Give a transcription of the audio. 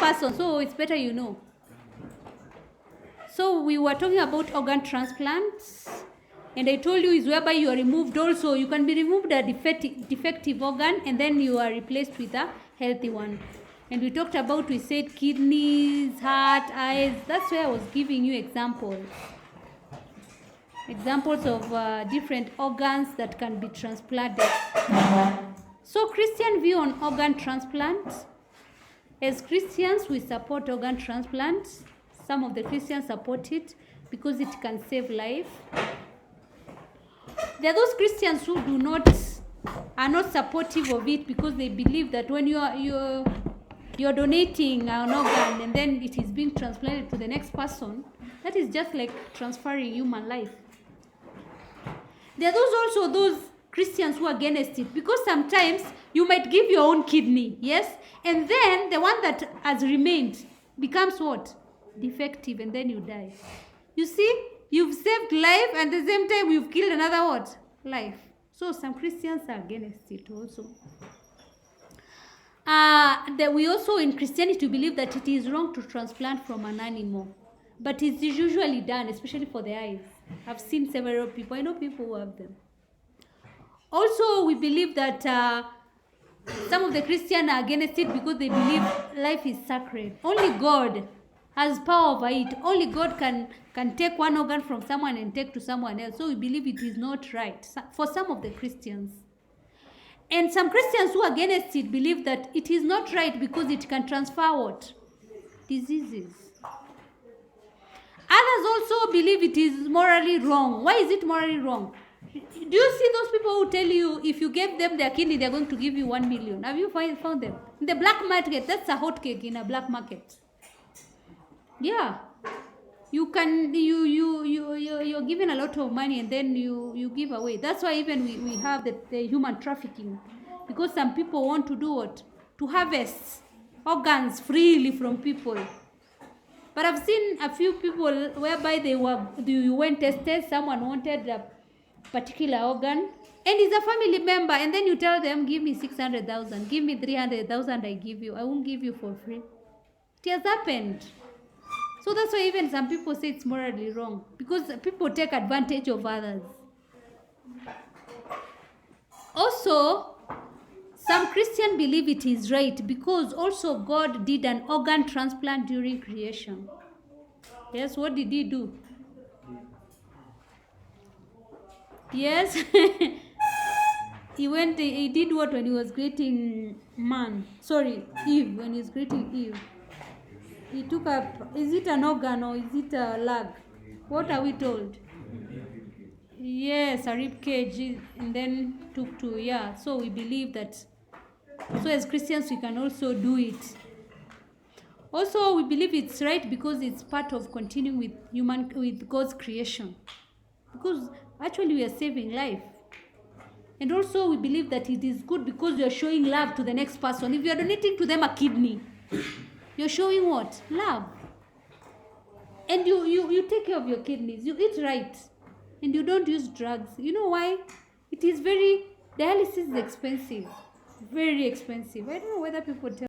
person, so it's better you know. So we were talking about organ transplants, and I told you is whereby you are removed also. You can be removed a defective organ and then you are replaced with a healthy one. And we talked about, we said kidneys, heart, eyes. That's where I was giving you examples. Examples of different organs that can be transplanted. So Christian view on organ transplants. As Christians, we support organ transplants. Some of the Christians support it because it can save life. There are those Christians who are not supportive of it because they believe that when you're donating an organ and then it is being transplanted to the next person, that is just like transferring human life. There are those Christians who are against it because sometimes you might give your own kidney, yes, and then the one that has remained becomes what? Defective, and then you die. You see, you've saved life and at the same time you've killed another what? Life. So some Christians are against it also. We also in Christianity believe that it is wrong to transplant from an animal, but it's usually done, especially for the eyes. I've seen several people. I know people who have them. Also, we believe that some of the Christians are against it because they believe life is sacred. Only God has power over it. Only God can take one organ from someone and take to someone else. So we believe it is not right for some of the Christians. And some Christians who are against it believe that it is not right because it can transfer what? Diseases. Others also believe it is morally wrong. Why is it morally wrong? Do you see those people who tell you if you give them their kidney, they're going to give you 1 million? Have you found them? In the black market, that's a hot cake in a black market. Yeah. You're given a lot of money and then you give away. That's why even we have the human trafficking. Because some people want to do what? To harvest organs freely from people. But I've seen a few people whereby you went tested, someone wanted a particular organ, and it's a family member, and then you tell them, give me 600,000, give me 300,000, I give you. I won't give you for free. It has happened. So that's why even some people say it's morally wrong, because people take advantage of others. Also, some Christians believe it is right because also God did an organ transplant during creation. Yes, what did he do? Yes, he did what when he was creating Eve, when he was creating Eve. He took up, is it an organ or is it a leg? What are we told? Yes, a rib cage, and then took to, yeah. So we believe that, so as Christians we can also do it. Also, we believe it's right because it's part of continuing with God's creation. Because actually we are saving life. And also we believe that it is good because you are showing love to the next person. If you are donating to them a kidney, you're showing what? Love. And you take care of your kidneys. You eat right. And you don't use drugs. You know why? It is dialysis is expensive. Very expensive. I don't know whether people tell